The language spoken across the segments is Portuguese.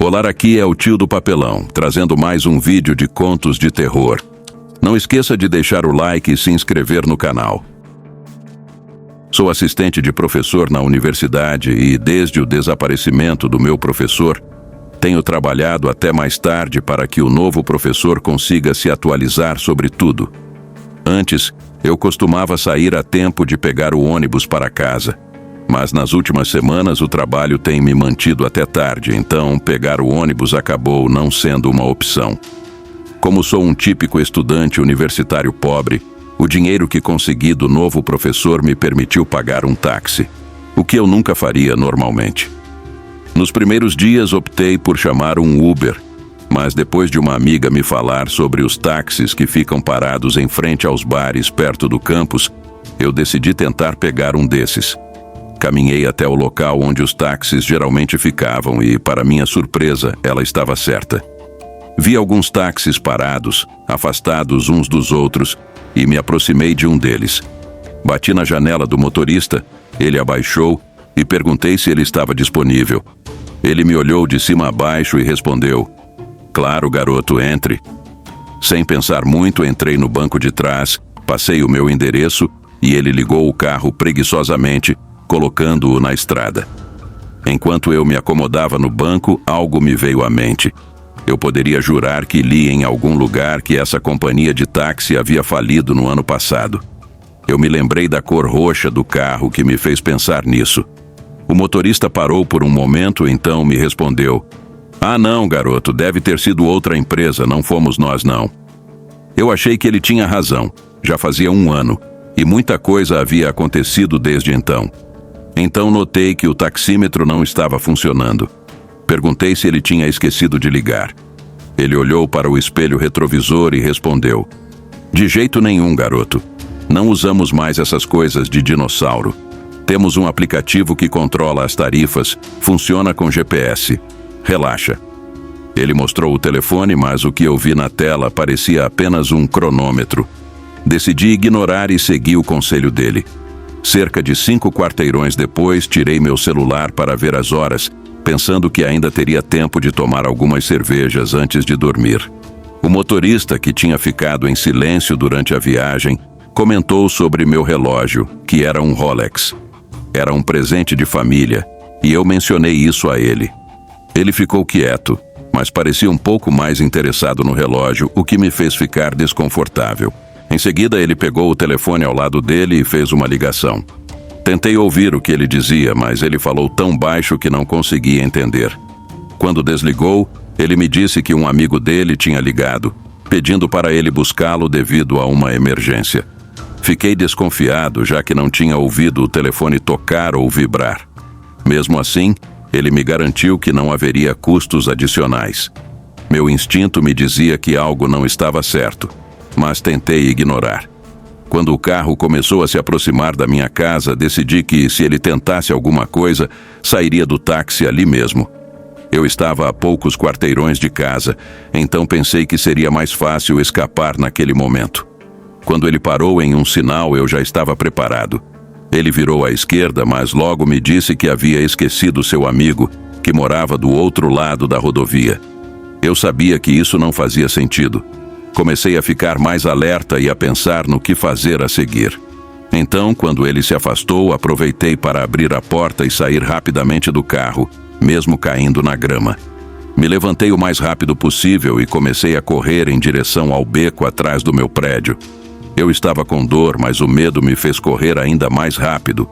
Olá, aqui é o tio do papelão, trazendo mais um vídeo de contos de terror. Não esqueça de deixar o like e se inscrever no canal. Sou assistente de professor na universidade e, desde o desaparecimento do meu professor, tenho trabalhado até mais tarde para que o novo professor consiga se atualizar sobre tudo. Antes, eu costumava sair a tempo de pegar o ônibus para casa. Mas nas últimas semanas o trabalho tem me mantido até tarde, então pegar o ônibus acabou não sendo uma opção. Como sou um típico estudante universitário pobre, o dinheiro que consegui do novo professor me permitiu pagar um táxi, o que eu nunca faria normalmente. Nos primeiros dias optei por chamar um Uber, mas depois de uma amiga me falar sobre os táxis que ficam parados em frente aos bares perto do campus, eu decidi tentar pegar um desses. Caminhei até o local onde os táxis geralmente ficavam e, para minha surpresa, ela estava certa. Vi alguns táxis parados, afastados uns dos outros, e me aproximei de um deles. Bati na janela do motorista, ele abaixou e perguntei se ele estava disponível. Ele me olhou de cima a baixo e respondeu: "Claro, garoto, entre." Sem pensar muito, entrei no banco de trás, passei o meu endereço e ele ligou o carro preguiçosamente, colocando-o na estrada. Enquanto eu me acomodava no banco, algo me veio à mente. Eu poderia jurar que li em algum lugar que essa companhia de táxi havia falido no ano passado. Eu me lembrei da cor roxa do carro que me fez pensar nisso. O motorista parou por um momento, então me respondeu: "Ah, não, garoto, deve ter sido outra empresa, não fomos nós, não." Eu achei que ele tinha razão. Já fazia um ano, e muita coisa havia acontecido desde então. Então notei que o taxímetro não estava funcionando. Perguntei se ele tinha esquecido de ligar. Ele olhou para o espelho retrovisor e respondeu: "De jeito nenhum, garoto. Não usamos mais essas coisas de dinossauro. Temos um aplicativo que controla as tarifas, funciona com GPS. Relaxa." Ele mostrou o telefone, mas o que eu vi na tela parecia apenas um cronômetro. Decidi ignorar e segui o conselho dele. Cerca de 5 quarteirões depois, tirei meu celular para ver as horas, pensando que ainda teria tempo de tomar algumas cervejas antes de dormir. O motorista, que tinha ficado em silêncio durante a viagem, comentou sobre meu relógio, que era um Rolex. Era um presente de família, e eu mencionei isso a ele. Ele ficou quieto, mas parecia um pouco mais interessado no relógio, o que me fez ficar desconfortável. Em seguida, ele pegou o telefone ao lado dele e fez uma ligação. Tentei ouvir o que ele dizia, mas ele falou tão baixo que não conseguia entender. Quando desligou, ele me disse que um amigo dele tinha ligado, pedindo para ele buscá-lo devido a uma emergência. Fiquei desconfiado, já que não tinha ouvido o telefone tocar ou vibrar. Mesmo assim, ele me garantiu que não haveria custos adicionais. Meu instinto me dizia que algo não estava certo, mas tentei ignorar. Quando o carro começou a se aproximar da minha casa, decidi que, se ele tentasse alguma coisa, sairia do táxi ali mesmo. Eu estava a poucos quarteirões de casa, então pensei que seria mais fácil escapar naquele momento. Quando ele parou em um sinal, eu já estava preparado. Ele virou à esquerda, mas logo me disse que havia esquecido seu amigo, que morava do outro lado da rodovia. Eu sabia que isso não fazia sentido. Comecei a ficar mais alerta e a pensar no que fazer a seguir. Então, quando ele se afastou, aproveitei para abrir a porta e sair rapidamente do carro, mesmo caindo na grama. Me levantei o mais rápido possível e comecei a correr em direção ao beco atrás do meu prédio. Eu estava com dor, mas o medo me fez correr ainda mais rápido.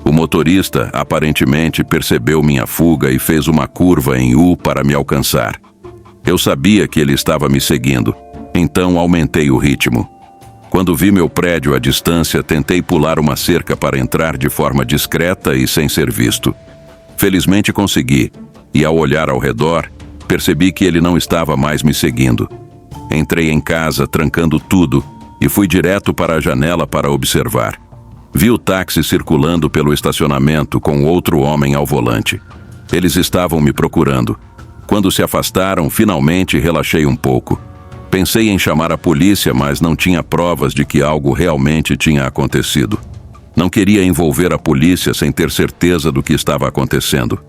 O motorista, aparentemente, percebeu minha fuga e fez uma curva em U para me alcançar. Eu sabia que ele estava me seguindo. Então aumentei o ritmo. Quando vi meu prédio à distância, tentei pular uma cerca para entrar de forma discreta e sem ser visto. Felizmente consegui, e ao olhar ao redor, percebi que ele não estava mais me seguindo. Entrei em casa, trancando tudo, e fui direto para a janela para observar. Vi o táxi circulando pelo estacionamento com outro homem ao volante. Eles estavam me procurando. Quando se afastaram, finalmente relaxei um pouco. Pensei em chamar a polícia, mas não tinha provas de que algo realmente tinha acontecido. Não queria envolver a polícia sem ter certeza do que estava acontecendo.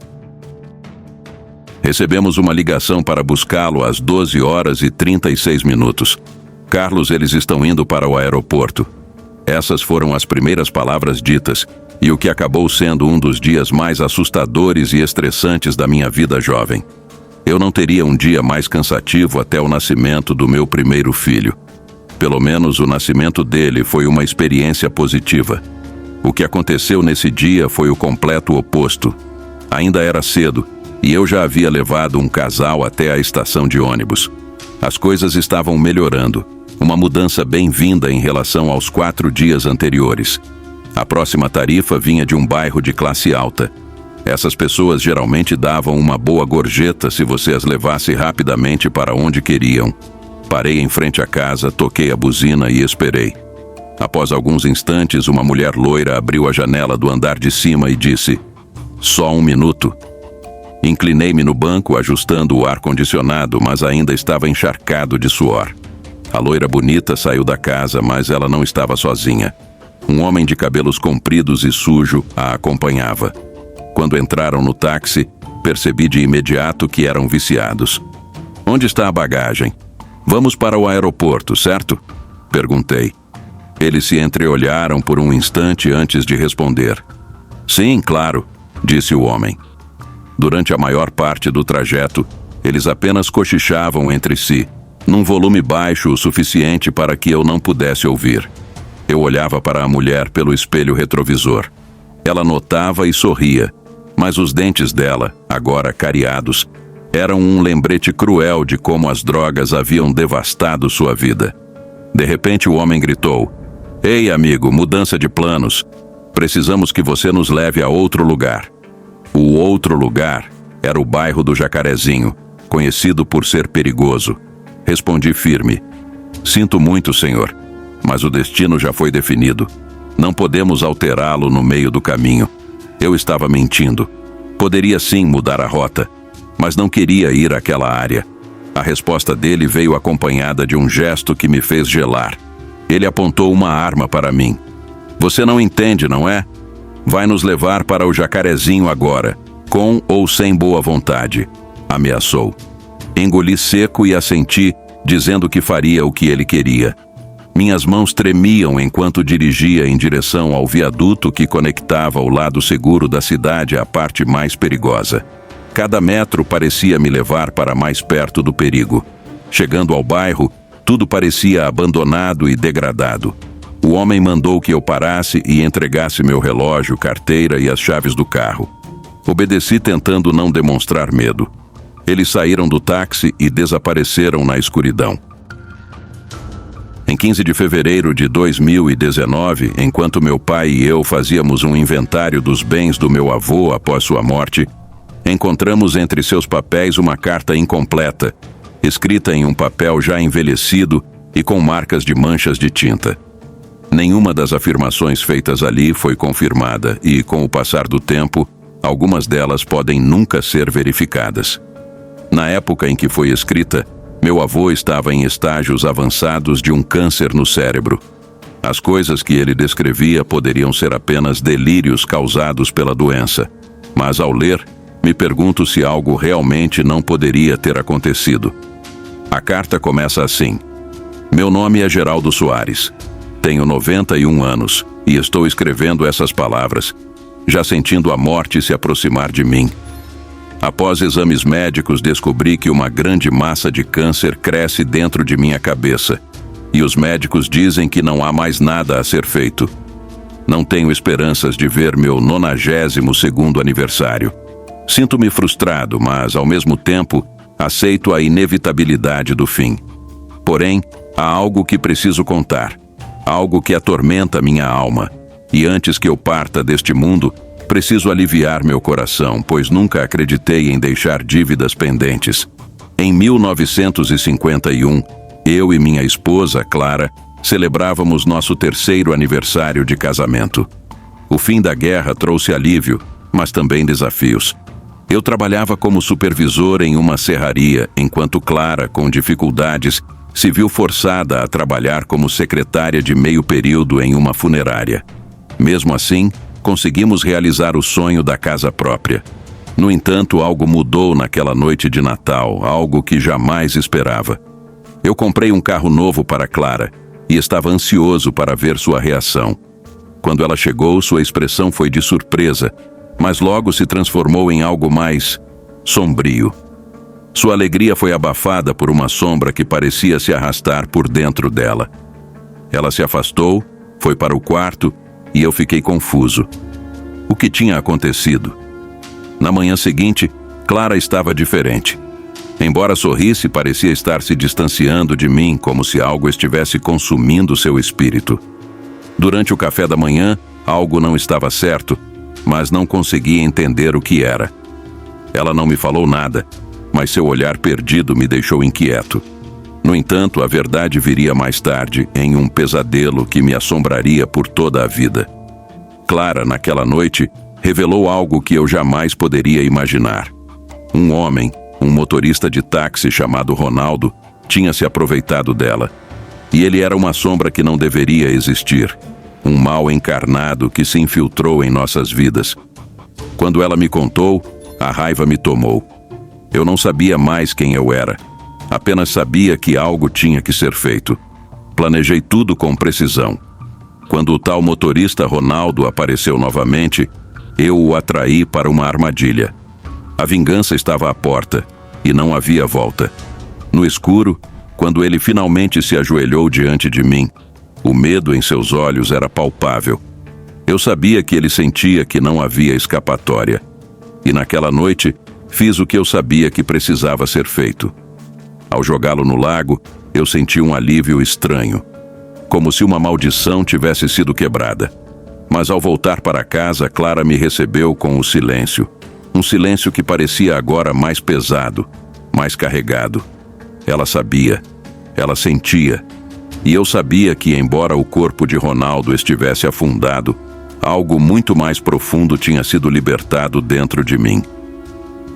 Recebemos uma ligação para buscá-lo às 12h36. Carlos, eles estão indo para o aeroporto. Essas foram as primeiras palavras ditas, e o que acabou sendo um dos dias mais assustadores e estressantes da minha vida jovem. Eu não teria um dia mais cansativo até o nascimento do meu primeiro filho. Pelo menos o nascimento dele foi uma experiência positiva. O que aconteceu nesse dia foi o completo oposto. Ainda era cedo, e eu já havia levado um casal até a estação de ônibus. As coisas estavam melhorando, uma mudança bem-vinda em relação aos 4 dias anteriores. A próxima tarifa vinha de um bairro de classe alta. Essas pessoas geralmente davam uma boa gorjeta se você as levasse rapidamente para onde queriam. Parei em frente à casa, toquei a buzina e esperei. Após alguns instantes, uma mulher loira abriu a janela do andar de cima e disse: "Só 1 minuto." Inclinei-me no banco, ajustando o ar-condicionado, mas ainda estava encharcado de suor. A loira bonita saiu da casa, mas ela não estava sozinha. Um homem de cabelos compridos e sujo a acompanhava. Quando entraram no táxi, percebi de imediato que eram viciados. "Onde está a bagagem? Vamos para o aeroporto, certo?" perguntei. Eles se entreolharam por um instante antes de responder. "Sim, claro", disse o homem. Durante a maior parte do trajeto, eles apenas cochichavam entre si, num volume baixo o suficiente para que eu não pudesse ouvir. Eu olhava para a mulher pelo espelho retrovisor. Ela notava e sorria, mas os dentes dela, agora cariados, eram um lembrete cruel de como as drogas haviam devastado sua vida. De repente o homem gritou: "Ei, amigo, mudança de planos. Precisamos que você nos leve a outro lugar." O outro lugar era o bairro do Jacarezinho, conhecido por ser perigoso. Respondi firme: "Sinto muito, senhor, mas o destino já foi definido. Não podemos alterá-lo no meio do caminho." Eu estava mentindo. Poderia sim mudar a rota, mas não queria ir àquela área. A resposta dele veio acompanhada de um gesto que me fez gelar. Ele apontou uma arma para mim. "Você não entende, não é? Vai nos levar para o Jacarezinho agora, com ou sem boa vontade", ameaçou. Engoli seco e assenti, dizendo que faria o que ele queria. Minhas mãos tremiam enquanto dirigia em direção ao viaduto que conectava o lado seguro da cidade à parte mais perigosa. Cada metro parecia me levar para mais perto do perigo. Chegando ao bairro, tudo parecia abandonado e degradado. O homem mandou que eu parasse e entregasse meu relógio, carteira e as chaves do carro. Obedeci tentando não demonstrar medo. Eles saíram do táxi e desapareceram na escuridão. Em 15 de fevereiro de 2019, enquanto meu pai e eu fazíamos um inventário dos bens do meu avô após sua morte, encontramos entre seus papéis uma carta incompleta, escrita em um papel já envelhecido e com marcas de manchas de tinta. Nenhuma das afirmações feitas ali foi confirmada e, com o passar do tempo, algumas delas podem nunca ser verificadas. Na época em que foi escrita, meu avô estava em estágios avançados de um câncer no cérebro. As coisas que ele descrevia poderiam ser apenas delírios causados pela doença, mas ao ler, me pergunto se algo realmente não poderia ter acontecido. A carta começa assim: "Meu nome é Geraldo Soares. Tenho 91 anos e estou escrevendo essas palavras, já sentindo a morte se aproximar de mim. Após exames médicos, descobri que uma grande massa de câncer cresce dentro de minha cabeça, e os médicos dizem que não há mais nada a ser feito. Não tenho esperanças de ver meu 92º aniversário. Sinto-me frustrado, mas, ao mesmo tempo, aceito a inevitabilidade do fim. Porém, há algo que preciso contar. Algo que atormenta minha alma, e antes que eu parta deste mundo, preciso aliviar meu coração, pois nunca acreditei em deixar dívidas pendentes. Em 1951, eu e minha esposa, Clara, celebrávamos nosso 3º aniversário de casamento. O fim da guerra trouxe alívio, mas também desafios. Eu trabalhava como supervisor em uma serraria, enquanto Clara, com dificuldades, se viu forçada a trabalhar como secretária de meio período em uma funerária. Mesmo assim, conseguimos realizar o sonho da casa própria. No entanto, algo mudou naquela noite de Natal, algo que jamais esperava. Eu comprei um carro novo para Clara e estava ansioso para ver sua reação. Quando ela chegou, sua expressão foi de surpresa, mas logo se transformou em algo mais sombrio. Sua alegria foi abafada por uma sombra que parecia se arrastar por dentro dela. Ela se afastou, foi para o quarto e eu fiquei confuso. O que tinha acontecido? Na manhã seguinte, Clara estava diferente. Embora sorrisse, parecia estar se distanciando de mim, como se algo estivesse consumindo seu espírito. Durante o café da manhã, algo não estava certo, mas não conseguia entender o que era. Ela não me falou nada, mas seu olhar perdido me deixou inquieto. No entanto, a verdade viria mais tarde, em um pesadelo que me assombraria por toda a vida. Clara, naquela noite, revelou algo que eu jamais poderia imaginar. Um homem, um motorista de táxi chamado Ronaldo, tinha se aproveitado dela. E ele era uma sombra que não deveria existir. Um mal encarnado que se infiltrou em nossas vidas. Quando ela me contou, a raiva me tomou. Eu não sabia mais quem eu era. Apenas sabia que algo tinha que ser feito. Planejei tudo com precisão. Quando o tal motorista Ronaldo apareceu novamente, eu o atraí para uma armadilha. A vingança estava à porta e não havia volta. No escuro, quando ele finalmente se ajoelhou diante de mim, o medo em seus olhos era palpável. Eu sabia que ele sentia que não havia escapatória. E naquela noite, fiz o que eu sabia que precisava ser feito. Ao jogá-lo no lago, eu senti um alívio estranho, como se uma maldição tivesse sido quebrada. Mas ao voltar para casa, Clara me recebeu com o silêncio. Um silêncio que parecia agora mais pesado, mais carregado. Ela sabia, ela sentia. E eu sabia que, embora o corpo de Ronaldo estivesse afundado, algo muito mais profundo tinha sido libertado dentro de mim.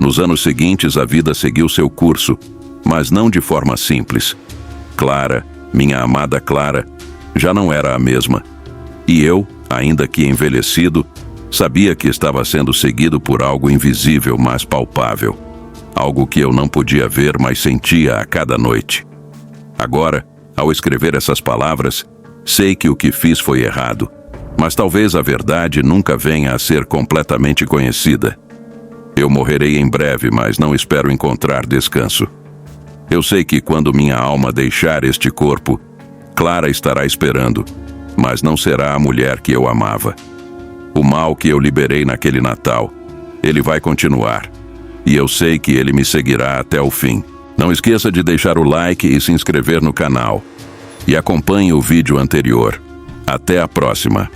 Nos anos seguintes, a vida seguiu seu curso, mas não de forma simples. Clara, minha amada Clara, já não era a mesma. E eu, ainda que envelhecido, sabia que estava sendo seguido por algo invisível, mas palpável. Algo que eu não podia ver, mas sentia a cada noite. Agora, ao escrever essas palavras, sei que o que fiz foi errado, mas talvez a verdade nunca venha a ser completamente conhecida. Eu morrerei em breve, mas não espero encontrar descanso. Eu sei que quando minha alma deixar este corpo, Clara estará esperando, mas não será a mulher que eu amava. O mal que eu liberei naquele Natal, ele vai continuar. E eu sei que ele me seguirá até o fim. Não esqueça de deixar o like e se inscrever no canal. E acompanhe o vídeo anterior. Até a próxima.